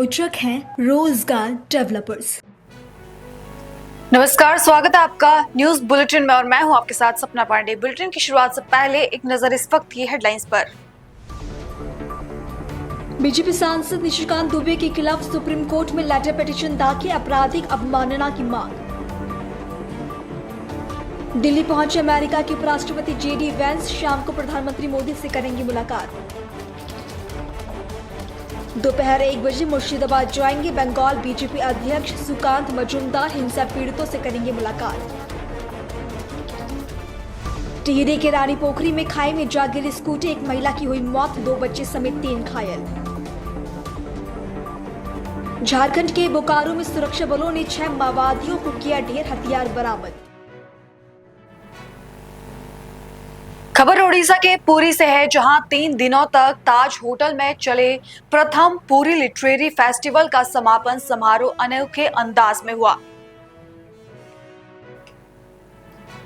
प्रायोजक हैं रोजगार डेवलपर्स। नमस्कार, स्वागत है आपका न्यूज बुलेटिन में और मैं हूं आपके साथ सपना पांडे। बुलेटिन की शुरुआत से पहले एक नजर इस वक्त की हेडलाइंस पर। बीजेपी सांसद निशिकांत दुबे के खिलाफ सुप्रीम कोर्ट में लेटर पिटीशन दाखिल, आपराधिक अवमानना की मांग। दिल्ली पहुंचे अमेरिका के उपराष्ट्रपति जेडी वेंस, शाम को प्रधानमंत्री मोदी से करेंगे मुलाकात। दोपहर 1 बजे मुर्शिदाबाद जाएंगे बंगाल बीजेपी अध्यक्ष सुकांत मजूमदार, हिंसा पीड़ितों से करेंगे मुलाकात। टिहरी के रानी पोखरी में खाई में जा गिरी स्कूटी, एक महिला की हुई मौत, 2 बच्चे समेत 3 घायल। झारखंड के बोकारो में सुरक्षा बलों ने 6 माओवादियों को किया ढेर, हथियार बरामद। खबर उड़ीसा के पुरी से है, जहां 3 दिनों तक ताज होटल में चले प्रथम पुरी लिटरेरी फेस्टिवल का समापन समारोह अनोखे अंदाज में हुआ।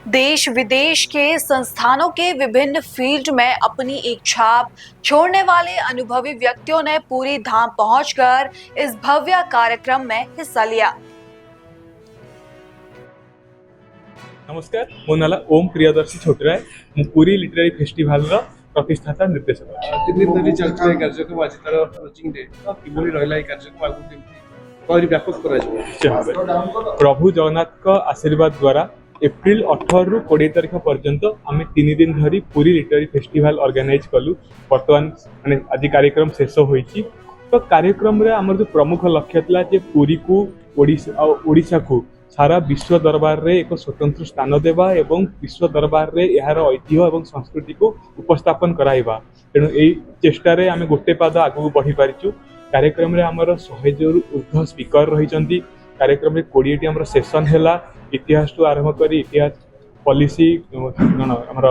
देश विदेश के संस्थानों के विभिन्न फील्ड में अपनी एक छाप छोड़ने वाले अनुभवी व्यक्तियों ने पुरी धाम पहुंचकर इस भव्य कार्यक्रम में हिस्सा लिया। नमस्कार, मो नाला ओम प्रियदर्शी छोटराय, मु पुरी लिटरेरी फेस्टिवल रो प्रतिष्ठाता निर्देशक अछि। 3 दिन धरि चलते कार्यक्रम आज तार क्लोजिंग डे किबोली रहला ए कार्यक्रम आगु केमती और व्यापक करा जाय। प्रभु जगन्नाथ का आशीर्वाद द्वारा एप्रिल 18 रु 20 तारिख पर्यंत आम 3 दिन धरी पुरी लिटरेरी फेस्टिवल ऑर्गेनाइज कलु। वर्तमान माने आज कार्यक्रम शेष होईची। तो कार्यक्रम रे हमर जो प्रमुख लक्ष्य थिला जे पुरी को ओडिशा को सारा विश्व दरबार रे एक स्वतंत्र स्थान देवा एवं विश्व दरबार रे यार ऐतिह्य एवं संस्कृति को उपस्थापन कराइबा। तेणु एई चेष्टा रे आमे गोटे पाद आगु बढ़ी पारिचु। कार्यक्रम रे हमर 100 जरु ऊर्ध्व स्पीकर रहिचंती। कार्यक्रम रे 20 टी हमर सेशन हैला, इतिहास तो आरंभ करी इतिहास, पॉलिसी, हमर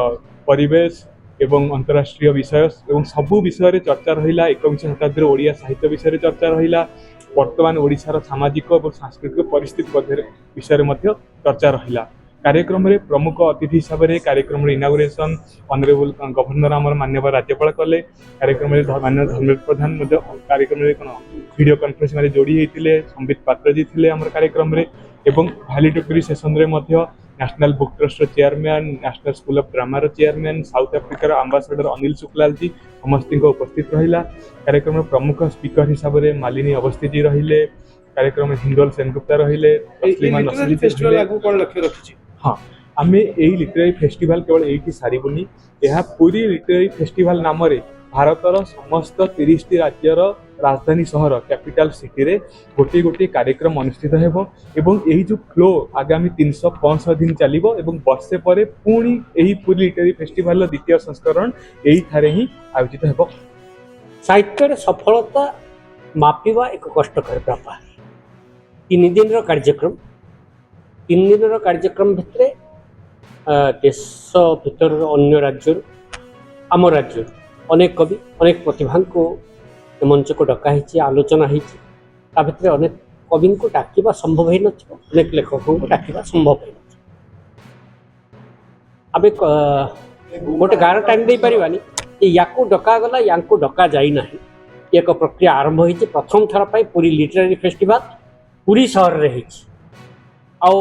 परिवेश एवं अंतरराष्ट्रीय विषय एवं सबु विषय रे चर्चा रहिला। 21 शताब्दी ओडिया साहित्य विषय रे चर्चा रहिला। वर्तमान ओडिशार सामाजिक और सांस्कृतिक परिस्थिति विषय में चर्चा रहिला। कार्यक्रम रे प्रमुख अतिथि हिसाब से कार्यक्रम इनागुरेशन ऑनरेबल गवर्नर आमर माननीय राज्यपाल कले। कार्यक्रम माननीय धर्मेंद्र प्रधान कार्यक्रम वीडियो कॉन्फ्रेंस में जोड़ी होते। संबित पात्र जी थे आम कार्यक्रम वैलिडिटरी सेसन रे national book trust chairman, national school of drama chairman, south अफ्रिकार आंबासाडर अनिल शुक्लाल जी समस्त उपस्थित रहिला। कार्यक्रम में प्रमुख स्पीकर हिसाब से मालिनी अवस्थी जी रहिले। कार्यक्रम में हिंदोल सेनगुप्ता रहिले। हाँ, आम यही लिटरेरी फेस्टिवल केवल यही सारूनी, यह पूरी लिटरेरी फेस्टिवल नाम रे भारतर समस्त 30 टी राज्यर राजधानी सहर कैपिटल सिटी रे गोटे गोटे कार्यक्रम अनुष्ठित हेबो एवं यही जो फ्लो आगामी 365 दिन चलिबो एवं वर्षे परे पुणी यही पूरी लिटरेरी फेस्टिवल द्वितीय संस्करण यही थारे ही आयोजित हेबो। साहित्य सफलता मापिवा एक कष्टकर व्यापार। 3 दिन कार्यक्रम 3 दिन कार्यक्रम भितर देश भीतर अन्य राज्य आम राज्य अनेक कवि अनेक प्रतिभा को मंच को डका है, आलोचना है। भितर अनेक कवि को डाकिबा संभव है, अनेक लेखकों को डाकिबा संभव है। आम गोटे गार टाइम दे पारिबानी या डका गला या डका जाई नाही। एक प्रक्रिया आरंभ होती। प्रथम थर पर पूरी लिटरेरी फेस्टिवल पूरी सहर रे होती। आउ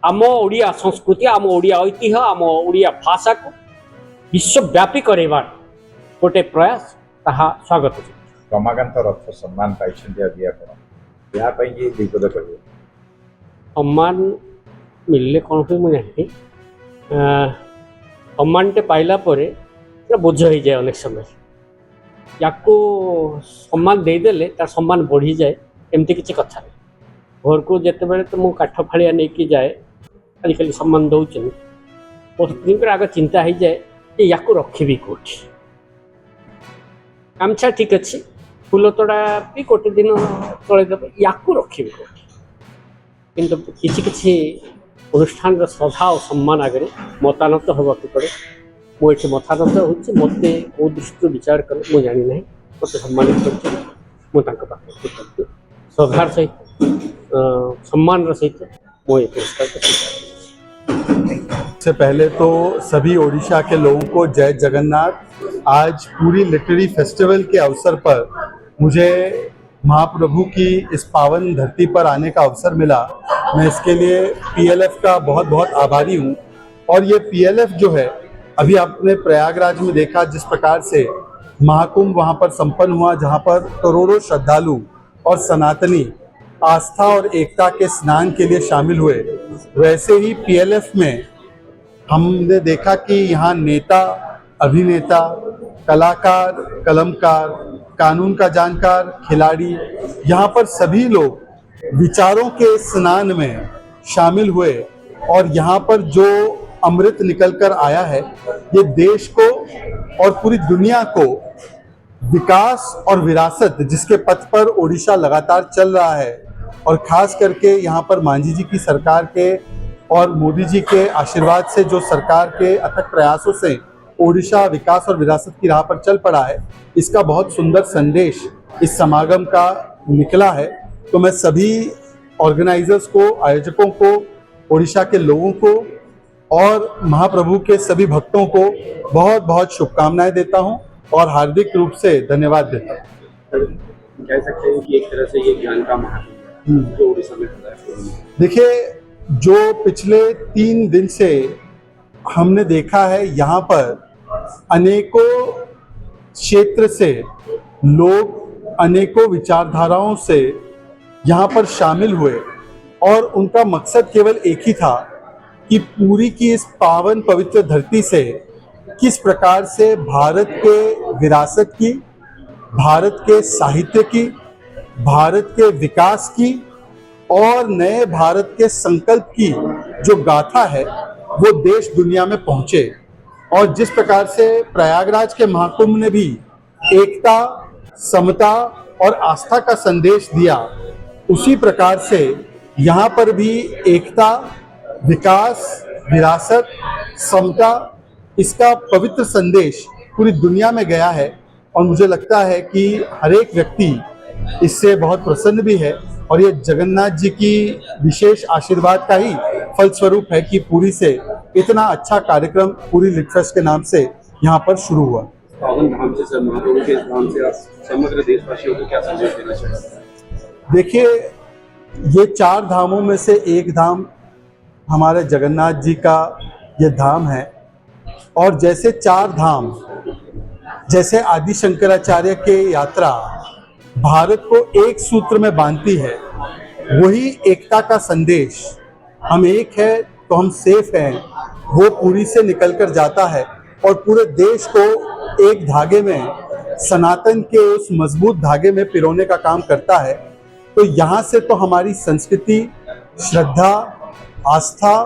आम ओडिया संस्कृति, आम ओडिया ऐतिह्य, आम ओडिया भाषा को विश्वव्यापी करवार गोटे प्रयास ताहा स्वागत है। रमाकांत रथ सम्मान सम्मान मिलले कौन हुए मुझे सम्मान पाइला बोझ हो जाए। अनेक समय या सम्मान देदेले तार सम्मान बढ़ी जाए, एमती किसी कथा नहीं। घर को जिते बड़े तो मुझे काठ फाड़िया नहीं कि जाए, आजिकल सम्मान दौन बहुत आग चिंता हो जाए कि या रखी कौटी। गामछा ठीक अच्छे, फूल तोड़ा भी गोटे दिन चलदेव, या रखी कौटी। किंतु किसी किसी अनुष्ठान श्रद्धा और सम्मान आगे मतानत होगा पड़े। मुझे मतानत हो मत कौ दृष्टि विचार कले मुझे जानी ना, मत सम्मानित कर श्रद्धार सहित सम्मान सहित मुझे पुरस्कार से पहले तो सभी ओडिशा के लोगों को जय जगन्नाथ। आज पूरी लिटरेरी फेस्टिवल के अवसर पर मुझे महाप्रभु की इस पावन धरती पर आने का अवसर मिला, मैं इसके लिए पीएलएफ का बहुत बहुत आभारी हूँ। और ये पीएलएफ जो है, अभी आपने प्रयागराज में देखा जिस प्रकार से महाकुंभ वहाँ पर संपन्न हुआ, जहाँ पर करोड़ों श्रद्धालु और सनातनी आस्था और एकता के स्नान के लिए शामिल हुए, वैसे ही पीएलएफ में हमने देखा कि यहाँ नेता, अभिनेता, कलाकार, कलमकार, कानून का जानकार, खिलाड़ी, यहाँ पर सभी लोग विचारों के स्नान में शामिल हुए। और यहाँ पर जो अमृत निकल कर आया है, ये देश को और पूरी दुनिया को विकास और विरासत जिसके पथ पर ओडिशा लगातार चल रहा है, और खास करके यहाँ पर मांझी जी की सरकार के और मोदी जी के आशीर्वाद से जो सरकार के अथक प्रयासों से ओडिशा विकास और विरासत की राह पर चल पड़ा है, इसका बहुत सुंदर संदेश इस समागम का निकला है। तो मैं सभी ऑर्गेनाइजर्स को, आयोजकों को, ओडिशा के लोगों को और महाप्रभु के सभी भक्तों को बहुत बहुत शुभकामनाएं देता हूं और हार्दिक रूप से धन्यवाद देता हूं। कह सकते हैं कि एक तरह से ये ज्ञान का महाकुंभ है जो उड़ीसा में हो रहा है। देखिए, जो पिछले 3 दिन से हमने देखा है, यहाँ पर अनेकों क्षेत्र से लोग अनेकों विचारधाराओं से यहाँ पर शामिल हुए, और उनका मकसद केवल एक ही था कि पूरी की इस पावन पवित्र धरती से किस प्रकार से भारत के विरासत की, भारत के साहित्य की, भारत के विकास की और नए भारत के संकल्प की जो गाथा है वो देश दुनिया में पहुंचे। और जिस प्रकार से प्रयागराज के महाकुंभ ने भी एकता, समता और आस्था का संदेश दिया, उसी प्रकार से यहाँ पर भी एकता, विकास, विरासत, समता, इसका पवित्र संदेश पूरी दुनिया में गया है। और मुझे लगता है कि हर एक व्यक्ति इससे बहुत प्रसन्न भी है, और ये जगन्नाथ जी की विशेष आशीर्वाद का ही फलस्वरूप है कि पुरी से इतना अच्छा कार्यक्रम पुरी लिटफेस्ट के नाम से यहाँ पर शुरू हुआ। पावन धाम से, महाप्रभु के धाम से आप समग्र देशवासियों को क्या संदेश देना चाहते? देखिए, ये 4 धामों में से एक धाम हमारे जगन्नाथ जी का ये धाम है। और जैसे 4 धाम, जैसे आदि शंकराचार्य के यात्रा भारत को एक सूत्र में बांधती है, वही एकता का संदेश, हम एक है तो हम सेफ हैं, वो पुरी से निकलकर जाता है और पूरे देश को एक धागे में, सनातन के उस मजबूत धागे में पिरोने का काम करता है। तो यहाँ से तो हमारी संस्कृति, श्रद्धा, आस्था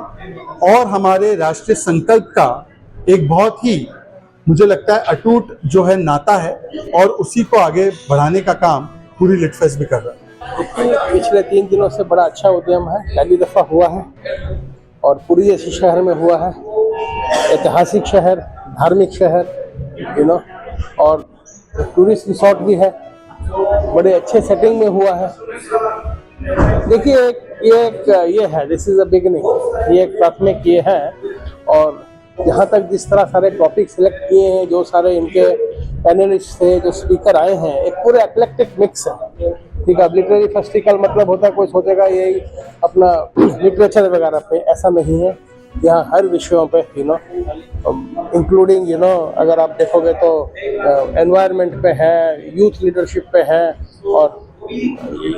और हमारे राष्ट्रीय संकल्प का एक बहुत ही, मुझे लगता है, अटूट जो है नाता है, और उसी को आगे बढ़ाने का काम पूरी लिटफेस्ट भी कर रहा है। पिछले 3 दिनों से बड़ा अच्छा उद्यम है, पहली दफ़ा हुआ है और पुरी जैसे शहर में हुआ है, ऐतिहासिक शहर, धार्मिक शहर, और टूरिस्ट रिसोर्ट भी है, बड़े अच्छे सेटिंग में हुआ है। देखिए, ये है, दिस इज अ बिगिनिंग, ये एक प्राथमिक ये है। और यहाँ तक जिस तरह सारे टॉपिक सिलेक्ट किए हैं, जो सारे इनके पैनलिस्ट थे, जो स्पीकर आए हैं, एक पूरे एक्लेक्टिक मिक्स है। ठीक है, लिटरेरी फेस्टिवल मतलब होता है, कोई सोचेगा यही अपना लिटरेचर वगैरह पे, ऐसा नहीं है। यहाँ हर विषयों पे इंक्लूडिंग अगर आप देखोगे तो एनवायरनमेंट पे है, यूथ लीडरशिप पे है, और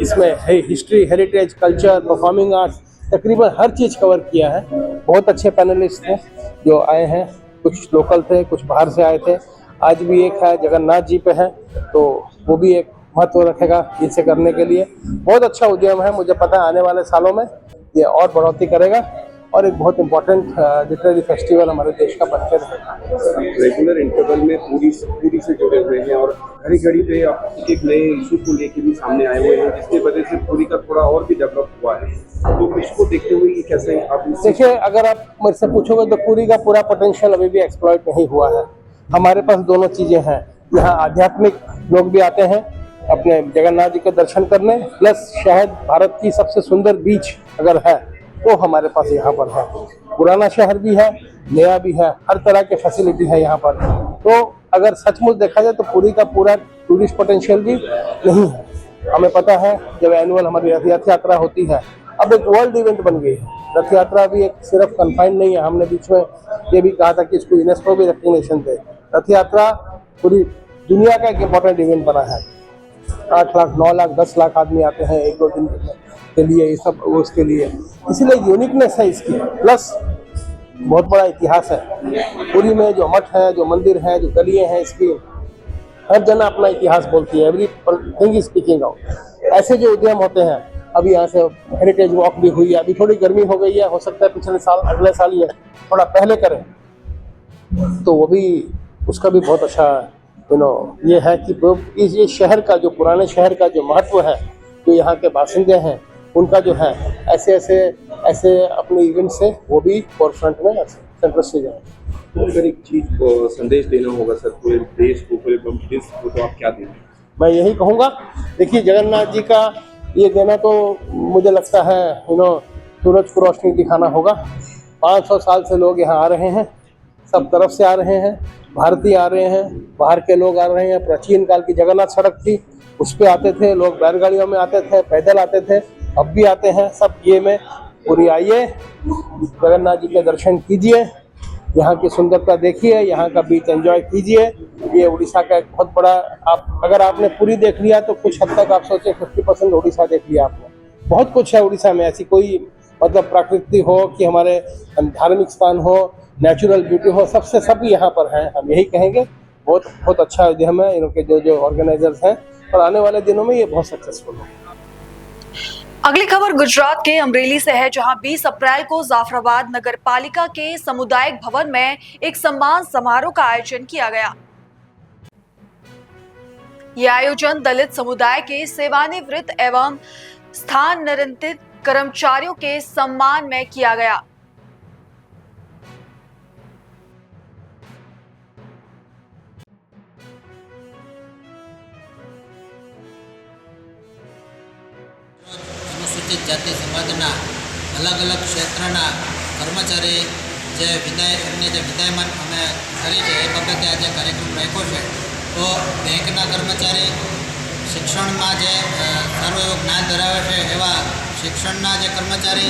इसमें history, heritage, culture, performing arts, तकरीबन हर चीज़ कवर किया है। बहुत अच्छे पैनलिस्ट थे जो आए हैं, कुछ लोकल थे, कुछ बाहर से आए थे। आज भी एक है, जगन्नाथ जी पे है, तो वो भी एक महत्व रखेगा इसे करने के लिए। बहुत अच्छा उद्यम है, मुझे पता है आने वाले सालों में ये और बढ़ोतरी करेगा और एक बहुत इम्पोर्टेंट लिटरेरी फेस्टिवल हमारे देश का बनकर रहेगा। रेगुलर इंटरवल में पूरी से जुड़े हुए हैं और घड़ी घड़ी पे एक नए इशू को लेके भी सामने आए हुए हैं, जिसकी वजह से पूरी का थोड़ा और भी डेवलप हुआ है। तो इसको देखते हुए ये कैसे आप देखिए, अगर आप मुझसे पूछोगे तो पूरी का पूरा पोटेंशियल अभी भी एक्सप्लॉइट नहीं हुआ है। हमारे पास दोनों चीज़ें हैं, यहाँ आध्यात्मिक लोग भी आते हैं अपने जगन्नाथ जी के दर्शन करने, प्लस शायद भारत की सबसे सुंदर बीच अगर है तो हमारे पास यहाँ पर है। पुराना शहर भी है, नया भी है, हर तरह के फैसिलिटी है यहाँ पर। तो अगर सचमुच देखा जाए तो पूरी का पूरा टूरिस्ट पोटेंशियल भी नहीं है, हमें पता है जब एनुअल हमारी रथ यात्रा होती है, अब एक वर्ल्ड इवेंट बन गई है। रथ यात्रा भी एक सिर्फ कन्फाइंड नहीं है, हमने बीच में ये भी कहा था कि इसको यूनेस्को भी रिकग्निशन दे। रथ यात्रा पूरी दुनिया का एक इम्पोर्टेंट इवेंट बना है। 8 लाख 9 लाख 10 लाख आदमी आते हैं 1-2 दिन के लिए, ये सब उसके लिए, इसलिए यूनिकनेस है इसकी, प्लस बहुत बड़ा इतिहास है। पुरी में जो मठ है, जो मंदिर है, जो गलियां हैं, इसकी हर जगह अपना इतिहास बोलती है। Every thing is speaking out. ऐसे जो उद्यम होते हैं, अभी यहाँ से हेरिटेज वॉक भी हुई है, अभी थोड़ी गर्मी हो गई है, हो सकता है पिछले साल अगले साल ये थोड़ा पहले करें, तो वो भी उसका भी बहुत अच्छा ये है कि ये शहर का जो पुराने शहर का जो महत्व है, जो यहाँ के बासिंदे हैं उनका जो है ऐसे अपने इवेंट से वो भी फोरफ्रंट में सेंटर से जाए। तो अगर एक चीज को संदेश देना होगा सर पूरे देश को, पूरे विश्व को, तो आप क्या देंगे? मैं यही कहूँगा, देखिए जगन्नाथ जी का ये देना तो मुझे लगता है सूरज को रोशनी दिखाना होगा। 500 साल से लोग यहाँ आ रहे हैं, सब तरफ से आ रहे हैं, भारतीय आ रहे हैं, बाहर के लोग आ रहे हैं। प्राचीन काल की जगन्नाथ सड़क थी, उस पे आते थे लोग, बैलगाड़ियों में आते थे, पैदल आते थे, अब भी आते हैं सब। ये में पूरी आइए, जगन्नाथ जी के दर्शन कीजिए, यहाँ की सुंदरता देखिए, यहाँ का बीच एंजॉय कीजिए। ये उड़ीसा का एक बहुत बड़ा, अगर आपने पूरी देख लिया तो कुछ हद तक आप सोचें 50% उड़ीसा देख लिया आपने। बहुत कुछ है उड़ीसा में, ऐसी कोई मतलब प्रकृति हो कि हमारे धार्मिक स्थान हो, नेचुरल ब्यूटी हो, सबसे सब यहाँ पर हैं। हम यही कहेंगे बहुत बहुत अच्छा उद्यम है इनके जो ऑर्गेनाइजर्स हैं, और आने वाले दिनों में ये बहुत सक्सेसफुल हो। अगली खबर गुजरात के अमरेली से है, जहां 20 अप्रैल को जाफराबाद नगर पालिका के सामुदायिक भवन में एक सम्मान समारोह का आयोजन किया गया। यह आयोजन दलित समुदाय के सेवानिवृत्त एवं स्थानांतरित कर्मचारियों के सम्मान में किया गया। अनुसूचित जाति समाजना अलग अलग क्षेत्रना कर्मचारी जे विदाय एमने जे विदायमान अमे करी छे ए बाबते आज कार्यक्रम राख्यो छे। तो बेंकना कर्मचारी शिक्षणमां जे सारो एवो ज्ञान धरावे छे एवा शिक्षणना जे कर्मचारी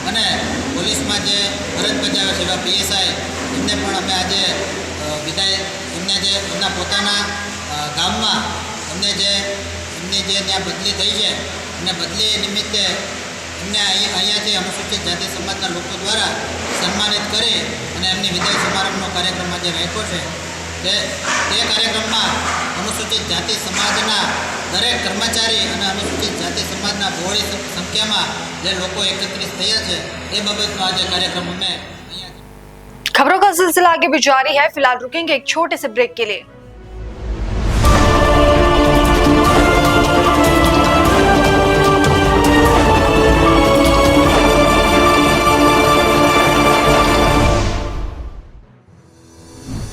अने पोलीसमां जे फरज बजावे छे एवा PSI एमने पण अमे आज विदाय एमने जे एमना पोताना गाममां एमने जे ત્યાં બદલી થઈ છે અને બદલી નિમિત્તે એમને અહીંયાથી અનુસૂચિત જાતિ સમાજના લોકો દ્વારા સન્માનિત કરી અને એમની વિદાય સમારંભનો કાર્યક્રમ આજે રાખ્યો છે। તે કાર્યક્રમમાં અનુસૂચિત જાતિ સમાજના દરેક કર્મચારી અને અનુસૂચિત જાતિ સમાજના બહોળી સંખ્યામાં જે લોકો એકત્રિત થયા છે એ બાબતનો આજે કાર્યક્રમ અમે અહીંયા। खबरों का सिलसिला आगे भी जारी है, फिलहाल रुकेंगे एक छोटे से ब्रेक के लिए।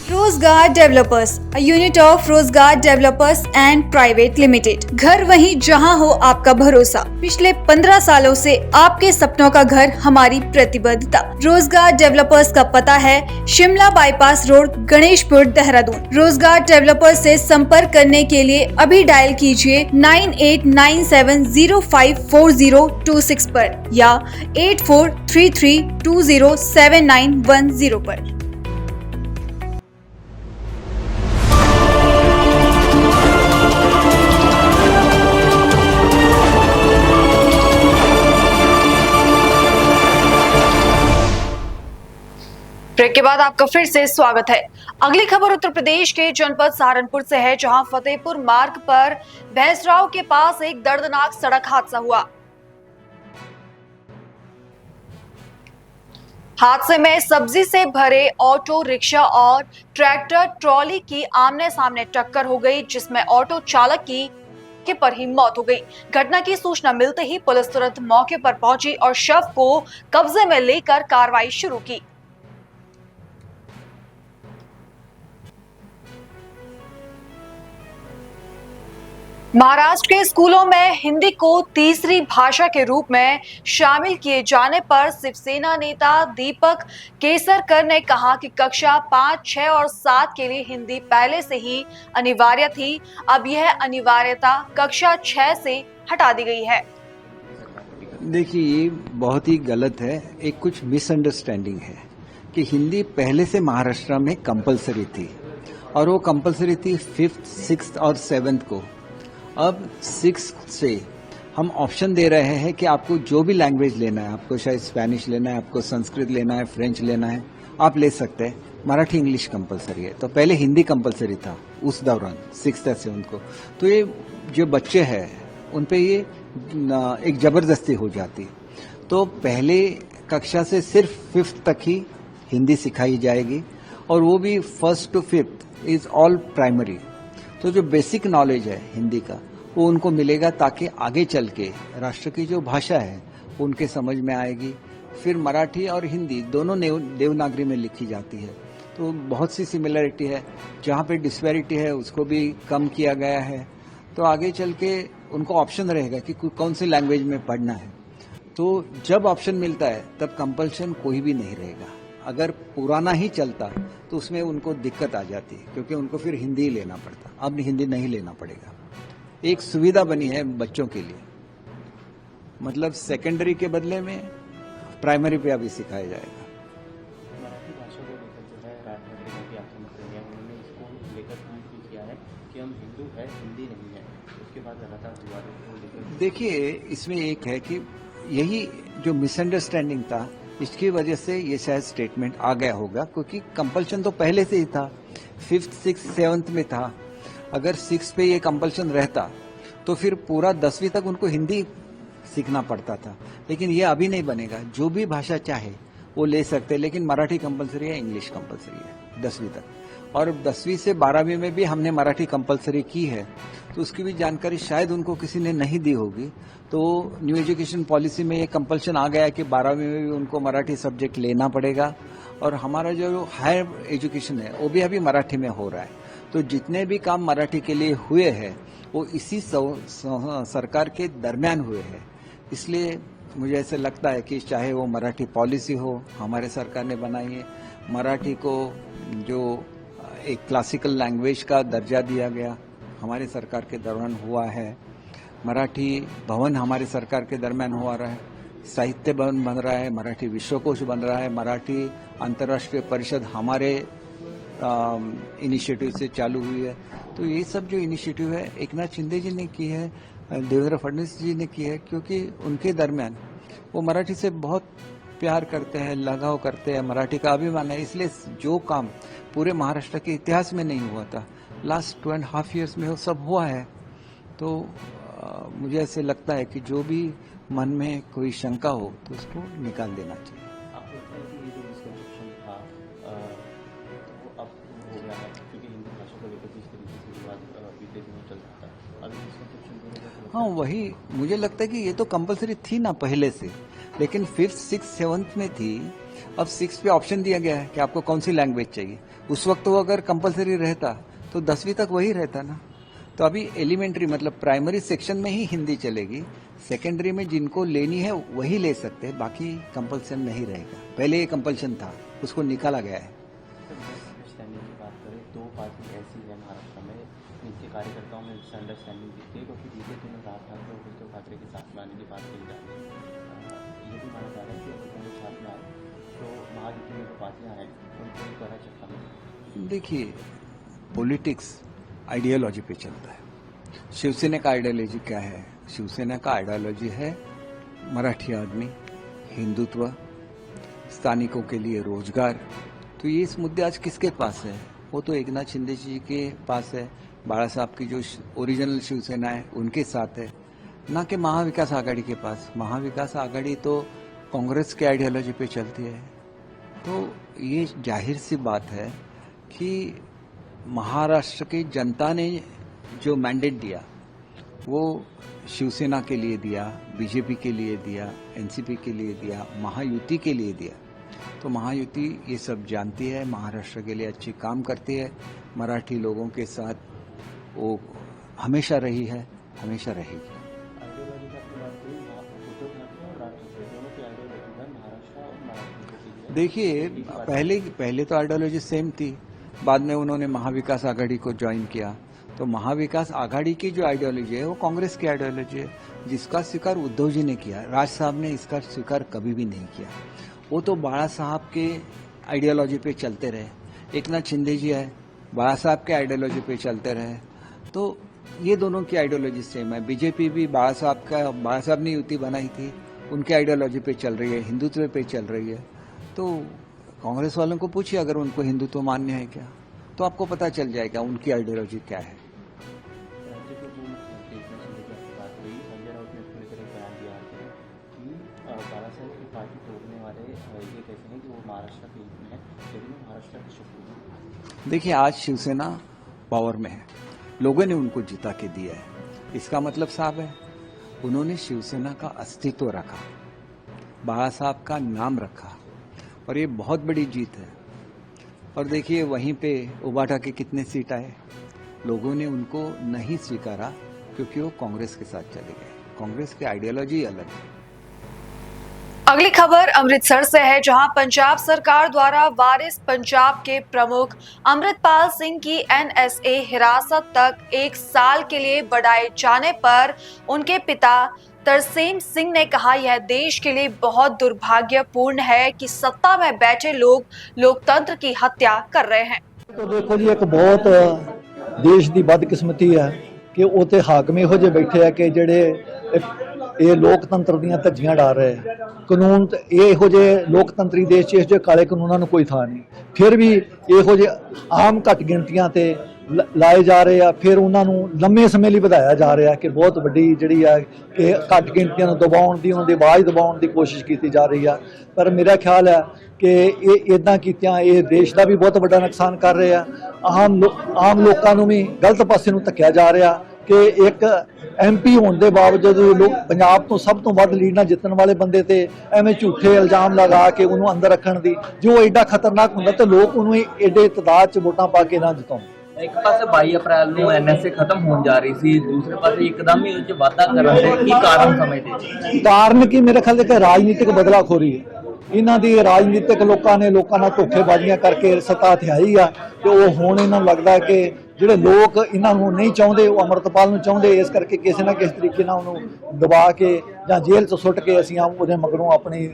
रोजगार डेवलपर्स, a unit of रोजगार डेवलपर्स एंड प्राइवेट लिमिटेड। घर वहीं जहां हो आपका भरोसा। पिछले 15 सालों से आपके सपनों का घर हमारी प्रतिबद्धता। रोजगार डेवलपर्स का पता है शिमला बाईपास रोड, गणेशपुर, देहरादून। रोजगार डेवलपर्स से संपर्क करने के लिए अभी डायल कीजिए 9897054026 पर या 8433207910 पर। ब्रेक के बाद आपका फिर से स्वागत है। अगली खबर उत्तर प्रदेश के जनपद सहारनपुर से है, जहां फतेहपुर मार्ग पर भैंसराव के पास एक दर्दनाक सड़क हादसा हुआ। हादसे में सब्जी से भरे ऑटो रिक्शा और ट्रैक्टर ट्रॉली की आमने सामने टक्कर हो गई, जिसमें ऑटो चालक की पर ही मौत हो गई। घटना की सूचना मिलते ही पुलिस तुरंत मौके पर पहुंची और शव को कब्जे में लेकर कार्रवाई शुरू की। महाराष्ट्र के स्कूलों में हिंदी को तीसरी भाषा के रूप में शामिल किए जाने पर शिवसेना नेता दीपक केसरकर ने कहा कि कक्षा 5, 6 और 7 के लिए हिंदी पहले से ही अनिवार्य थी। अब यह अनिवार्यता कक्षा 6 से हटा दी गई है। देखिए, ये बहुत ही गलत है। एक कुछ मिसअंडरस्टैंडिंग है कि हिंदी पहले से महाराष्ट्र में कंपलसरी थी और वो कंपलसरी थी 5th, 6th और 7th को। अब 6th से हम ऑप्शन दे रहे हैं कि आपको जो भी लैंग्वेज लेना है, आपको शायद स्पेनिश लेना है, आपको संस्कृत लेना है, फ्रेंच लेना है, आप ले सकते हैं। मराठी इंग्लिश कंपलसरी है। तो पहले हिंदी कंपलसरी था उस दौरान 6th से उनको। तो ये जो बच्चे हैं उन पे ये एक जबरदस्ती हो जाती। तो पहले कक्षा से सिर्फ 5th तक ही हिंदी सिखाई जाएगी और वो भी 1st to 5th is all primary. तो जो बेसिक नॉलेज है हिंदी का वो उनको मिलेगा ताकि आगे चल के राष्ट्र की जो भाषा है वो उनके समझ में आएगी। फिर मराठी और हिंदी दोनों देवनागरी में लिखी जाती है, तो बहुत सी सिमिलरिटी है। जहाँ पे डिस्पैरिटी है उसको भी कम किया गया है। तो आगे चल के उनको ऑप्शन रहेगा कि कौन सी लैंग्वेज में पढ़ना है। तो जब ऑप्शन मिलता है तब कंपल्शन कोई भी नहीं रहेगा। अगर पुराना ही चलता तो उसमें उनको दिक्कत आ जाती, क्योंकि उनको फिर हिंदी ही लेना पड़ता। अब हिंदी नहीं लेना पड़ेगा। एक सुविधा बनी है बच्चों के लिए, मतलब सेकेंडरी के बदले में प्राइमरी पे अभी सिखाया जाएगा। मराठी भाषा को लेकर जो है राजनीति मंत्री आपसे मत रहे हैं, उन्होंने इसको लेकर ट्वीट भी किया है कि हम हिंदू है, हिंदी नहीं है। उसके बाद लगातार विवादों को लेकर देखिए, इसमें एक है कि यही जो मिसअंडरस्टैंडिंग था इसकी वजह से ये शायद स्टेटमेंट आ गया होगा, क्योंकि कंपल्शन तो पहले से ही था। 5th, 6th, 7th में था। अगर 6th पे ये कंपल्शन रहता तो फिर पूरा 10वीं तक उनको हिंदी सीखना पड़ता था। लेकिन ये अभी नहीं बनेगा। जो भी भाषा चाहे वो ले सकते हैं, लेकिन मराठी कंपल्सरी है, इंग्लिश कंपल्सरी है 10वीं तक। और 10वीं से 12वीं में भी हमने मराठी कंपल्सरी की है, तो उसकी भी जानकारी शायद उनको किसी ने नहीं दी होगी। तो न्यू एजुकेशन पॉलिसी में ये कंपल्शन आ गया है कि 12वीं में भी उनको मराठी सब्जेक्ट लेना पड़ेगा। और हमारा जो हायर एजुकेशन है वो भी अभी मराठी में हो रहा है। तो जितने भी काम मराठी के लिए हुए हैं वो इसी सरकार के दरमियान हुए हैं। इसलिए मुझे ऐसे लगता है कि चाहे वो मराठी पॉलिसी हो हमारे सरकार ने बनाई है, मराठी को जो एक क्लासिकल लैंग्वेज का दर्जा दिया गया हमारे सरकार के दौरान हुआ है, मराठी भवन हमारे सरकार के दरमियान हुआ रहा है, साहित्य भवन बन रहा है, मराठी विश्वकोश बन रहा है, मराठी अंतर्राष्ट्रीय परिषद हमारे इनिशिएटिव से चालू हुई है। तो ये सब जो इनिशिएटिव है एक नाथ शिंदे जी ने की है, देवेंद्र फडणवीस जी ने की है, क्योंकि उनके दरमियान वो मराठी से बहुत प्यार करते हैं, लगाव करते हैं, मराठी का अभिमान है। इसलिए जो काम पूरे महाराष्ट्र के इतिहास में नहीं हुआ था, लास्ट 2.5 years में वो सब हुआ है। तो मुझे ऐसे लगता है कि जो भी मन में कोई शंका हो तो उसको निकाल देना चाहिए। आपको लगता है कि ये जो मिसकंसेप्शन था वो अब हो गया है, क्योंकि हिंदी भाषा को लेकर जिस तरीके से विवाद बीते दिनों चल रहा था, अभी मिसकंसेप्शन? हाँ, वही मुझे लगता है कि ये तो कंपलसरी थी ना पहले से, लेकिन 5th, 6th, 7th में थी। अब 6th पे ऑप्शन दिया गया है कि आपको कौन सी लैंग्वेज चाहिए। उस वक्त वो अगर कंपलसरी रहता तो 10वीं तक वही रहता ना। तो अभी एलिमेंट्री मतलब प्राइमरी सेक्शन में ही हिंदी चलेगी, सेकेंडरी में जिनको लेनी है वही ले सकते हैं, बाकी कंपल्सन नहीं रहेगा। पहले ये कंपल्सन था, उसको निकाला गया है। अंडरस्टैंडिंग की बात करें, 2 पार्टी ऐसी है महाराष्ट्र में जिनके कार्यकर्ताओं में मिसअंडरस्टैंडिंग दिखती है, क्योंकि बीते दिनों राज ठाकरे और उद्धव ठाकरे के साथ में आने की बात कही जा रही है। ये भी माना जा रहा है कि अगर दोनों साथ में आए तो महायुति में जो पार्टियां हैं उनको एक बड़ा झटका मिलेगा। देखिए, पॉलिटिक्स आइडियोलॉजी पे चलता है। शिवसेना का आइडियोलॉजी क्या है? शिवसेना का आइडियोलॉजी है मराठी आदमी, हिंदुत्व, स्थानिकों के लिए रोजगार। तो ये इस मुद्दे आज किसके पास है? वो तो एक नाथ शिंदे जी के पास है, बाला साहब की जो ओरिजिनल शिवसेना है उनके साथ है, ना कि महाविकास आघाड़ी के पास। महाविकास आघाड़ी तो कांग्रेस के आइडियोलॉजी पे चलती है। तो ये जाहिर सी बात है कि महाराष्ट्र की जनता ने जो मैंडेट दिया वो शिवसेना के लिए दिया, बीजेपी के लिए दिया, एनसीपी के लिए दिया, महायुति के लिए दिया। तो महायुति ये सब जानती है, महाराष्ट्र के लिए अच्छी काम करती है, मराठी लोगों के साथ वो हमेशा रही है। हमेशा रहेगी। आइडियोलॉजी की आपने बात करी, उद्धव ठाकरे और राज ठाकरे दोनों की आइडियोलॉजी है महाराष्ट्र और मराठवाड़ा के लिए। देखिए पहले तो आइडियोलॉजी सेम थी, बाद में उन्होंने महाविकास आघाड़ी को ज्वाइन किया, तो महाविकास आघाड़ी की जो आइडियोलॉजी है वो कांग्रेस की आइडियोलॉजी है, जिसका स्वीकार उद्धव जी ने किया। राज साहब ने इसका स्वीकार कभी भी नहीं किया। वो तो बाला साहब के आइडियोलॉजी पे चलते रहे। एकनाथ शिंदे जी है, बाला साहब के आइडियोलॉजी पे चलते रहे। तो ये दोनों की आइडियोलॉजी सेम है। बीजेपी भी बाला साहब ने युति बनाई थी, उनके आइडियोलॉजी पे चल रही है, हिंदुत्व पे चल रही है। तो कांग्रेस वालों को पूछिए अगर उनको हिंदुत्व मान्य है क्या, तो आपको पता चल जाएगा उनकी आइडियोलॉजी क्या है। राज्य के पूर्व मंत्री एकनाथ शिंदे की आपने बात करी, संजय राउत ने थोड़ी देर बयान दिया है कि बाला साहब की पार्टी तोड़ने वाले ये कहते हैं कि वो महाराष्ट्र के हित में है, लेकिन वो महाराष्ट्र के शत्रु हैं। देखिए आज शिवसेना पावर में है, लोगों ने उनको जिता के दिया है। इसका मतलब साहब है उन्होंने शिवसेना का अस्तित्व रखा, बाला साहब का नाम रखा, और ये बहुत बड़ी जीत है। और देखिए वहीं पे उबाटा के कितने सीट आए, लोगों ने उनको नहीं स्वीकारा क्योंकि वो कांग्रेस के साथ चले गए। कांग्रेस की आइडियोलॉजी अलग है। अगली खबर अमृतसर से है, जहां पंजाब सरकार द्वारा वारिस पंजाब के प्रमुख अमृतपाल सिंह की NSA हिरासत तक 1 साल के लिए बढ़ाए जाने पर उनके पिता तरसेम सिंह ने कहा, यह देश के लिए बहुत दुर्भाग्यपूर्ण है कि सत्ता में बैठे लोग लोकतंत्र की हत्या कर रहे हैं। तो देखो जी, एक बहुत देश की बदकिस्मती है कि उत्ते हाकम इहो ਜਿਹੇ बैठे है कि ਜਿਹੜੇ ਇਹ ਲੋਕਤੰਤਰ ਦੀਆਂ ਧੱਜੀਆਂ ਡਾ ਰਹੇ ਕਾਨੂੰਨ ਤੇ ਇਹੋ ਜਿਹੇ ਲੋਕਤੰਤਰੀ ਦੇਸ਼ 'ਚ ਇਹੋ ਜਿਹੇ ਕਾਲੇ ਕਾਨੂੰਨਾਂ ਨੂੰ ਕੋਈ ਥਾਂ ਨਹੀਂ। ਫਿਰ ਵੀ ਇਹੋ ਜਿਹੇ ਆਮ ਘੱਟ ਗਿਣਤੀਆਂ ਤੇ ਲਾਏ ਜਾ ਰਹੇ ਆ, ਫਿਰ ਉਹਨਾਂ ਨੂੰ ਲੰਮੇ ਸਮੇਂ ਲਈ ਵਧਾਇਆ ਜਾ ਰਿਹਾ ਕਿ ਬਹੁਤ ਵੱਡੀ ਜਿਹੜੀ ਆ ਕਿ ਘੱਟ ਗਿਣਤੀਆਂ ਨੂੰ ਦਬਾਉਣ ਦੀ, ਉਹਨਾਂ ਦੀ ਆਵਾਜ਼ ਦਬਾਉਣ ਦੀ ਕੋਸ਼ਿਸ਼ ਕੀਤੀ ਜਾ ਰਹੀ ਆ। ਪਰ ਮੇਰਾ ਖਿਆਲ ਹੈ ਕਿ ਇਹ ਇਦਾਂ ਕੀਤਿਆਂ ਇਹ ਦੇਸ਼ ਦਾ ਵੀ ਬਹੁਤ ਵੱਡਾ ਨੁਕਸਾਨ ਕਰ ਰਹੇ ਆ। ਆਮ ਲੋਕਾਂ ਨੂੰ ਵੀ ਗਲਤ ਪਾਸੇ ਨੂੰ ਧੱਕਿਆ ਜਾ ਰਿਹਾ ਕਿ ਇੱਕ MP ਹੋਣ ਦੇ ਬਾਵਜੂਦ ਲੋਕ ਪੰਜਾਬ ਤੋਂ ਸਭ ਤੋਂ ਵੱਧ ਲੀਡ ਨਾਲ ਜਿੱਤਣ ਵਾਲੇ ਬੰਦੇ ਤੇ ਐਵੇਂ ਝੂਠੇ ਇਲਜ਼ਾਮ ਲਗਾ ਕੇ ਉਹਨੂੰ ਅੰਦਰ ਰੱਖਣ ਦੀ, ਜੋ ਐਡਾ ਖਤਰਨਾਕ ਹੁੰਦਾ ਤੇ ਲੋਕ ਉਹਨੂੰ ਐਡੇ ਤਦਾਦ 'ਚ ਵੋਟਾਂ ਪਾ ਕੇ ਨਾ ਜਿਤਾਉਣ। ਇੱਕ ਪਾਸੇ 22 ਅਪ੍ਰੈਲ ਨੂੰ NSA ਖਤਮ ਹੋਣ ਜਾ ਰਹੀ ਸੀ, ਦੂਸਰੇ ਪਾਸੇ ਇੱਕਦਮ ਹੀ ਉਹ 'ਚ ਵਾਧਾ ਕਰਨ ਦੇ ਕੀ ਕਾਰਨ ਸਮਝਦੇ? ਕਾਰਨ ਕੀ ਮੇਰੇ ਖਿਆਲ ਦੇ ਰਾਜਨੀਤਿਕ ਬਦਲਾਖੋਰੀ ਹੈ। ਇਹਨਾਂ ਦੀ ਰਾਜਨੀਤਿਕ ਲੋਕਾਂ ਨਾਲ ਧੋਖੇਬਾਜ਼ੀਆਂ ਕਰਕੇ ਸੱਤਾ ਹਥਿਆਈ ਆ ਤੇ ਉਹ ਹੁਣ ਇਹਨਾਂ ਨੂੰ ਲੱਗਦਾ ਕਿ ਜਿਹੜੇ ਲੋਕ ਇਹਨਾਂ ਨੂੰ ਨਹੀਂ ਚਾਹੁੰਦੇ ਉਹ ਅਮਰਤਪਾਲ ਨੂੰ ਚਾਹੁੰਦੇ, ਇਸ ਕਰਕੇ ਕਿਸੇ ਨਾ ਕਿਸੇ ਤਰੀਕੇ ਨਾਲ ਉਹਨੂੰ ਦਬਾ ਕੇ ਜਾਂ ਜੇਲ੍ਹ 'ਚ ਸੁੱਟ ਕੇ ਅਸੀਂ ਉਹਦੇ ਮਗਰੋਂ ਆਪਣੀ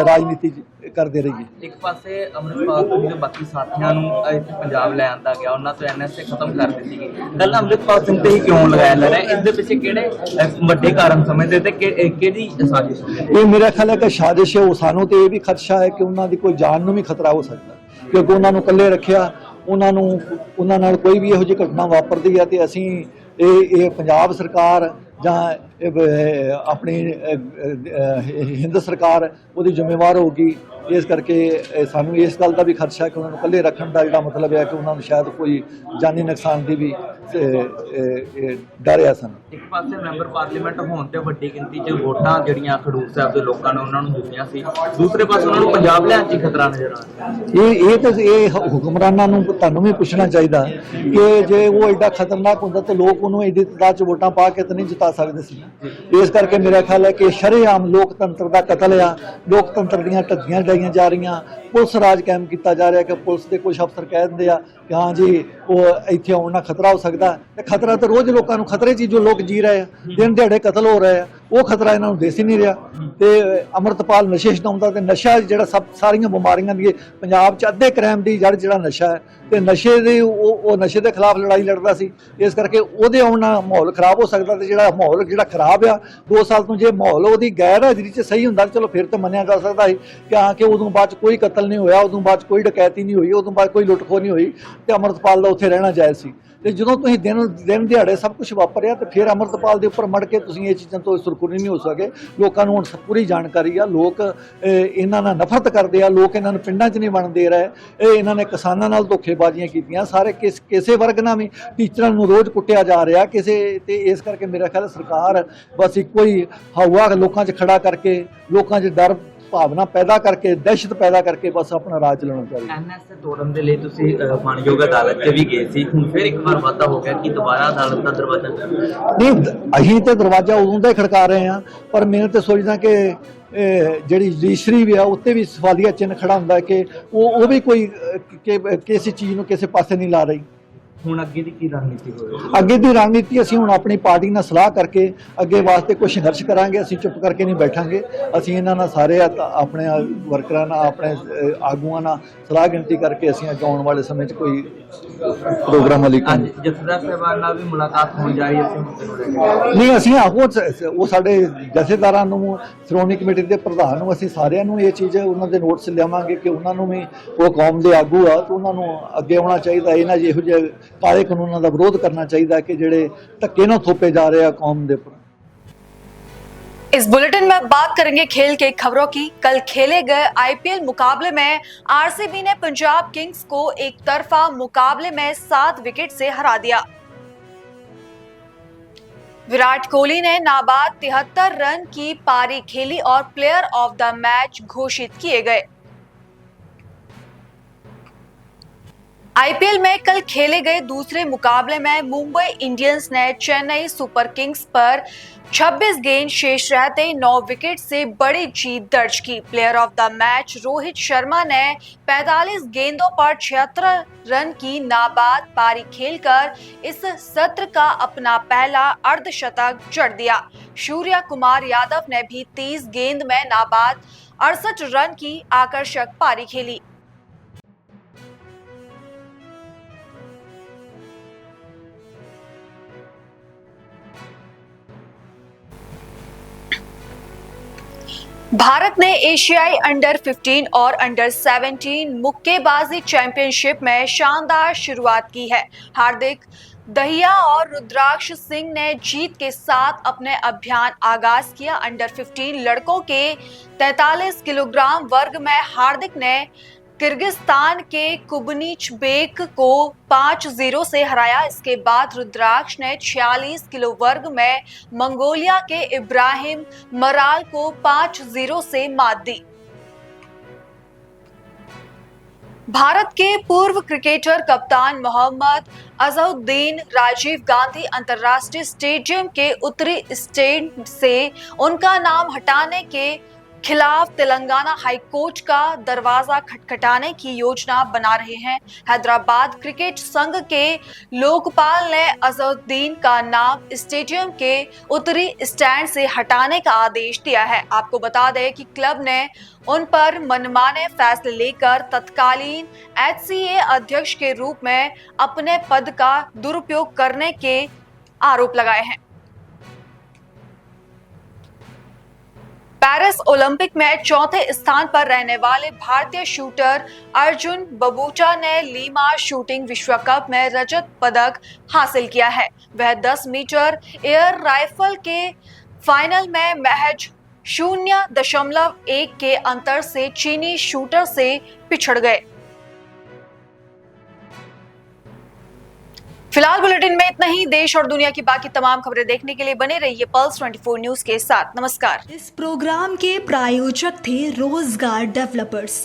ਰਾਜਨੀਤੀ ਕਰਦੇ ਰਹੀਏ। ਇੱਕ ਪਾਸੇ ਅਮਰਤਪਾਲ ਤੋਂ ਜੋ ਬਾਕੀ ਸਾਥੀਆਂ ਨੂੰ ਇੱਥੇ ਪੰਜਾਬ ਲੈ ਆਂਦਾ ਗਿਆ, ਉਹਨਾਂ ਤੋਂ NSA ਖਤਮ ਕਰ ਦਿੱਤੀ ਗਈ, ਗੱਲ ਅਮਰਤਪਾਲ ਸਿੰਘ ਤੇ ਹੀ ਕਿਉਂ ਲਗਾਇਆ ਜਾ ਰਿਹਾ? ਇਸ ਦੇ ਪਿੱਛੇ ਕਿਹੜੇ ਵੱਡੇ ਕਾਰਨ ਸਮਝਦੇ ਤੇ ਕਿਹੜੀ ਸਾਜ਼ਿਸ਼? ਇਹ ਮੇਰਾ ਖਿਆਲ ਹੈ ਕਿ ਸਾਜ਼ਿਸ਼ ਹੈ। ਉਹ ਸਾਨੂੰ ਤੇ ਇਹ ਵੀ ਖਦਸ਼ਾ ਹੈ ਕਿ ਉਹਨਾਂ ਦੀ ਕੋਈ ਜਾਨ ਨੂੰ ਵੀ ਖਤਰਾ ਹੋ ਸਕਦਾ, ਕਿਉਂਕਿ ਉਹਨਾਂ ਨੂੰ ਇਕੱਲੇ ਰੱਖਿਆ, ਉਹਨਾਂ ਨਾਲ ਕੋਈ ਵੀ ਇਹੋ ਜਿਹੀ ਘਟਨਾ ਵਾਪਰਦੀ ਹੈ ਤੇ ਅਸੀਂ ਇਹ ਪੰਜਾਬ ਸਰਕਾਰ ਜਾਂ ਆਪਣੀ ਹਿੰਦ ਸਰਕਾਰ ਉਹਦੀ ਜ਼ਿੰਮੇਵਾਰ ਹੋਊਗੀ। ਇਸ ਕਰਕੇ ਸਾਨੂੰ ਇਸ ਗੱਲ ਦਾ ਵੀ ਖਦਸ਼ਾ ਕਿ ਉਹਨਾਂ ਨੂੰ ਇਕੱਲੇ ਰੱਖਣ ਦਾ ਜਿਹੜਾ ਮਤਲਬ ਹੈ ਕਿ ਉਹਨਾਂ ਨੂੰ ਸ਼ਾਇਦ ਕੋਈ ਜਾਨੀ ਨੁਕਸਾਨ ਦੀ ਵੀ ਡਰ ਆ ਸਾਨੂੰ। ਇੱਕ ਪਾਸੇ ਮੈਂਬਰ ਪਾਰਲੀਮੈਂਟ ਹੋਣ ਤੇ ਵੱਡੀ ਗਿਣਤੀ 'ਚ ਵੋਟਾਂ ਜਿਹੜੀਆਂ ਖਡੂਰ ਸਾਹਿਬ ਦੇ ਲੋਕਾਂ ਨੇ ਉਹਨਾਂ ਨੂੰ ਦਿੱਤੀਆਂ ਸੀ, ਦੂਸਰੇ ਪਾਸੇ ਉਹਨਾਂ ਨੂੰ ਪੰਜਾਬ ਲਿਆਉਣ 'ਚ ਖਤਰਾ ਨਜ਼ਰ ਆ ਰਿਹਾ। ਇਹ ਹੁਕਮਰਾਨਾਂ ਨੂੰ ਤੁਹਾਨੂੰ ਵੀ ਪੁੱਛਣਾ ਚਾਹੀਦਾ ਕਿ ਜੇ ਉਹ ਐਡਾ ਖਤਰਨਾਕ ਹੁੰਦਾ ਤਾਂ ਲੋਕ ਉਹਨੂੰ ਐਡੀ ਤਾਦਾਦ 'ਚ ਵੋਟਾਂ ਪਾ ਕੇ ਤਾਂ ਨਹੀਂ ਜਿਤਾ ਸਕਦੇ ਸੀ। ਇਸ ਕਰਕੇ ਮੇਰਾ ਖਿਆਲ ਹੈ ਕਿ ਸ਼ਰੇਆਮ ਲੋਕਤੰਤਰ ਦਾ ਕਤਲ ਆ, ਲੋਕਤੰਤਰ ਦੀਆਂ ਧੱਜੀਆਂ ਡਾਈਆਂ ਜਾ ਰਹੀਆਂ, ਪੁਲਿਸ ਰਾਜ ਕਾਇਮ ਕੀਤਾ ਜਾ ਰਿਹਾ ਕਿ ਪੁਲਿਸ ਦੇ ਕੁਝ ਅਫਸਰ ਕਹਿ ਦਿੰਦੇ ਆ ਕਿ ਹਾਂ ਜੀ ਉਹ ਇੱਥੇ ਆਉਣ ਨਾਲ ਖਤਰਾ ਹੋ ਸਕਦਾ, ਤੇ ਖਤਰਾ ਤਾਂ ਰੋਜ਼ ਲੋਕਾਂ ਨੂੰ ਖਤਰੇ 'ਚ ਜੋ ਲੋਕ ਜੀ ਰਹੇ ਆ, ਦਿਨ ਦਿਹਾੜੇ ਕਤਲ ਹੋ ਰਹੇ ਆ, ਉਹ ਖਤਰਾ ਇਹਨਾਂ ਨੂੰ ਦਿਸ ਹੀ ਨਹੀਂ ਰਿਹਾ। ਤੇ ਅਮਰਤਪਾਲ ਨਸ਼ੇ ਛਡਾਉਂਦਾ, ਤੇ ਨਸ਼ਾ ਜਿਹੜਾ ਸਾਰੀਆਂ ਬਿਮਾਰੀਆਂ ਦੀ ਪੰਜਾਬ 'ਚ ਅੱਧੇ ਕ੍ਰਾਈਮ ਦੀ ਜੜ ਜਿਹੜਾ ਨਸ਼ਾ ਹੈ, ਤੇ ਨਸ਼ੇ ਦੇ ਉਹ ਨਸ਼ੇ ਦੇ ਖਿਲਾਫ ਲੜਾਈ ਲੜਦਾ ਸੀ। ਇਸ ਕਰਕੇ ਉਹਦੇ ਆਉਣ ਨਾਲ ਮਾਹੌਲ ਖਰਾਬ ਹੋ ਸਕਦਾ, ਤੇ ਜਿਹੜਾ ਮਾਹੌਲ ਜਿਹੜਾ ਖਰਾਬ ਆ 2 ਸਾਲ ਤੋਂ, ਜੇ ਮਾਹੌਲ ਉਹਦੀ ਗੈਰ ਹਾਜ਼ਰੀ 'ਚ ਸਹੀ ਹੁੰਦਾ ਚਲੋ ਫਿਰ ਤਾਂ ਮੰਨਿਆ ਜਾ ਸਕਦਾ ਸੀ ਕਿ ਹਾਂ ਕਿ ਉਦੋਂ ਬਾਅਦ 'ਚ ਕੋਈ ਕਤਲ ਨਹੀਂ ਹੋਇਆ, ਉਦੋਂ ਬਾਅਦ 'ਚ ਕੋਈ ਡਕੈਤੀ ਨਹੀਂ ਹੋਈ, ਉਦੋਂ ਬਾਅਦ ਕੋਈ ਲੁੱਟਖੋ ਨਹੀਂ ਹੋਈ, ਤੇ ਅਮਰਤਪਾਲ ਦਾ ਉੱਥੇ ਰਹਿਣਾ ਜਾਇਜ਼ ਸੀ। ਤੇ ਜਦੋਂ ਤੁਸੀਂ ਦਿਨ ਦਿਹਾੜੇ ਸਭ ਕੁਝ ਵਾਪਰਿਆ ਤੇ ਫਿਰ ਅਮਰਤਪਾਲ ਦੇ ਉੱਪਰ ਮੜ ਕੇ ਤੁਸੀਂ ਇਹ ਚੀਜ਼ਾਂ ਤੋਂ ਸੁਰਖੁਰੀ ਨਹੀਂ ਹੋ ਸਕੇ। ਲੋਕਾਂ ਨੂੰ ਹੁਣ ਪੂਰੀ ਜਾਣਕਾਰੀ ਆ, ਲੋਕ ਇਹਨਾਂ ਨਾਲ ਨਫ਼ਰਤ ਕਰਦੇ ਆ, ਲੋਕ ਇਹਨਾਂ ਨੂੰ ਪਿੰਡਾਂ 'ਚ ਨਹੀਂ ਵੜਨ ਦੇ ਰਹੇ। ਇਹਨਾਂ ਨੇ ਕਿਸਾਨਾਂ ਨਾਲ ਧੋਖੇਬਾਜ਼ੀਆਂ ਕੀਤੀਆਂ, ਸਾਰੇ ਕਿਸੇ ਵਰਗ ਨਾਲ ਵੀ, ਟੀਚਰਾਂ ਨੂੰ ਰੋਜ਼ ਕੁੱਟਿਆ ਜਾ ਰਿਹਾ ਕਿਸੇ, ਤੇ ਇਸ ਕਰਕੇ ਮੇਰਾ ਖਿਆਲ ਸਰਕਾਰ ਬਸ ਇੱਕੋ ਹੀ ਹਵਾ ਲੋਕਾਂ 'ਚ ਖੜਾ ਕਰਕੇ, ਲੋਕਾਂ 'ਚ ਡਰ ਭਾਵਨਾ ਪੈਦਾ ਕਰਕੇ, ਦਹਿਸ਼ਤ ਪੈਦਾ ਕਰਕੇ ਬਸ ਆਪਣਾ ਰਾਜ ਚਲਾਉਣਾ ਚਾਹੀਦਾ। ਐਨਐਸਏ ਤੋੜਨ ਦੇ ਲਈ ਤੁਸੀਂ ਮਾਨਯੋਗ ਅਦਾਲਤ 'ਚ ਵੀ ਗਏ ਸੀ, ਹੁਣ ਫਿਰ ਇੱਕ ਵਾਰ ਵਾਧਾ ਹੋ ਗਿਆ ਕਿ ਦੁਬਾਰਾ ਅਦਾਲਤ ਦਾ ਦਰਵਾਜ਼ਾ ਨਹੀਂ, ਅਸੀਂ ਤੇ ਦਰਵਾਜ਼ਾ ਉਦੋਂ ਦਾ ਹੀ ਖੜਕਾ ਰਹੇ ਹਾਂ, ਪਰ ਮੈਂ ਤੇ ਸੋਚਦਾ ਕਿ ਜਿਹੜੀ ਜੁਡੀਸ਼ਰੀ ਵੀ ਆ ਉੱਤੇ ਵੀ ਸਵਾਲੀਆ ਚਿੰਨ੍ਹ ਖੜਾ ਹੁੰਦਾ ਕਿ ਉਹ ਵੀ ਕੋਈ ਕਿਸੇ ਚੀਜ਼ ਨੂੰ ਕਿਸੇ ਪਾਸੇ ਨਹੀਂ ਲਾ ਰਹੀ। ਹੁਣ ਅੱਗੇ ਦੀ ਕੀ ਰਣਨੀਤੀ ਹੋਵੇਗੀ? ਅੱਗੇ ਦੀ ਰਣਨੀਤੀ ਅਸੀਂ ਹੁਣ ਆਪਣੀ ਪਾਰਟੀ ਨਾਲ ਸਲਾਹ ਕਰਕੇ ਅੱਗੇ ਵਾਸਤੇ ਕੋਈ ਸੰਘਰਸ਼ ਕਰਾਂਗੇ। ਅਸੀਂ ਚੁੱਪ ਕਰਕੇ ਨਹੀਂ ਬੈਠਾਂਗੇ। ਅਸੀਂ ਇਹਨਾਂ ਨਾਲ ਸਾਰੇ ਆਪਣੇ ਵਰਕਰਾਂ ਨਾਲ, ਆਪਣੇ ਆਗੂਆਂ ਨਾਲ ਸਲਾਹ ਗਿਣਤੀ ਕਰਕੇ ਅਸੀਂ ਅੱਗੇ ਆਉਣ ਵਾਲੇ ਸਮੇਂ 'ਚ ਕੋਈ ਪ੍ਰੋਗਰਾਮ ਲਈ ਅੱਜ ਜਥੇਦਾਰ ਸਾਹਿਬਾਨ ਨਾਲ ਵੀ ਮੁਲਾਕਾਤ ਹੋਣ ਜਾ ਰਹੀ ਹੈ। ਨਹੀਂ, ਅਸੀਂ ਉਹ ਸਾਡੇ ਜਥੇਦਾਰਾਂ ਨੂੰ, ਸ਼੍ਰੋਮਣੀ ਕਮੇਟੀ ਦੇ ਪ੍ਰਧਾਨ ਨੂੰ, ਅਸੀਂ ਸਾਰਿਆਂ ਨੂੰ ਇਹ ਚੀਜ਼ ਉਹਨਾਂ ਦੇ ਨੋਟਿਸ ਲਿਆਵਾਂਗੇ ਕਿ ਉਹਨਾਂ ਨੂੰ ਵੀ, ਉਹ ਕੌਮ ਦੇ ਆਗੂ ਆ, ਤੇ ਉਹਨਾਂ ਨੂੰ ਅੱਗੇ ਆਉਣਾ ਚਾਹੀਦਾ। ਇਹਨਾਂ ਜਿਹੋ ਜਿਹੇ ਕਾਲੇ ਕਾਨੂੰਨਾਂ ਦਾ ਵਿਰੋਧ करना चाहिए कि जेड़े धक्के ना थोपे जा रहे हैं कौम दे ऊपर। इस बुलेटिन में बात करेंगे खेल के खबरों की। कल खेले गए आईपीएल मुकाबले में आरसीबी ने पंजाब किंग्स को एक तरफा मुकाबले में 7 विकेट से हरा दिया। विराट कोहली ने नाबाद 73 रन की पारी खेली और प्लेयर ऑफ द मैच घोषित किए गए। आईपीएल में कल खेले गए दूसरे मुकाबले में मुंबई इंडियंस ने चेन्नई सुपर किंग्स पर 26 गेंद शेष रहते 9 विकेट से बड़ी जीत दर्ज की। Player of the match Rohit Sharma ने 45 गेंदों पर 76 रन की नाबाद पारी खेलकर इस सत्र का अपना पहला अर्धशतक जड़ दिया। सूर्या कुमार यादव ने भी 30 गेंद में नाबाद 68 रन की आकर्षक पारी खेली। भारत ने एशियाई अंडर 15 और अंडर 17 मुक्केबाजी चैंपियनशिप में शानदार शुरुआत की है। हार्दिक दहिया और रुद्राक्ष सिंह ने जीत के साथ अपने अभियान आगाज किया। अंडर 15 लड़कों के 43 किलोग्राम वर्ग में हार्दिक ने किर्गिस्तान के कुबनीचबेक को 5-0 से हराया। इसके बाद रुद्राक्ष ने 46 किलो वर्ग में मंगोलिया के इब्राहिम मराल को 5-0 से मात दी। भारत के पूर्व क्रिकेटर कप्तान मोहम्मद अजहरुद्दीन राजीव गांधी अंतर्राष्ट्रीय स्टेडियम के उत्तरी स्टैंड से उनका नाम हटाने के खिलाफ तेलंगाना हाई कोर्ट का दरवाजा खटखटाने की योजना बना रहे हैं। हैदराबाद क्रिकेट संघ के लोकपाल ने अजहरुद्दीन का नाम स्टेडियम के उत्तरी स्टैंड से हटाने का आदेश दिया है। आपको बता दें कि क्लब ने उन पर मनमाने फैसले लेकर तत्कालीन एचसीए अध्यक्ष के रूप में अपने पद का दुरुपयोग करने के आरोप लगाए हैं। पेरिस ओलंपिक में चौथे स्थान पर रहने वाले भारतीय शूटर अर्जुन बबूचा ने लीमा शूटिंग विश्व कप में रजत पदक हासिल किया है। वह 10 मीटर एयर राइफल के फाइनल में महज 0.1 के अंतर से चीनी शूटर से पिछड़ गए। फिलहाल बुलेटिन में इतना ही। देश और दुनिया की बाकी तमाम खबरें देखने के लिए बने रहिए पल्स 24 न्यूज के साथ। नमस्कार। इस प्रोग्राम के प्रायोजक थे रोजगार डेवलपर्स।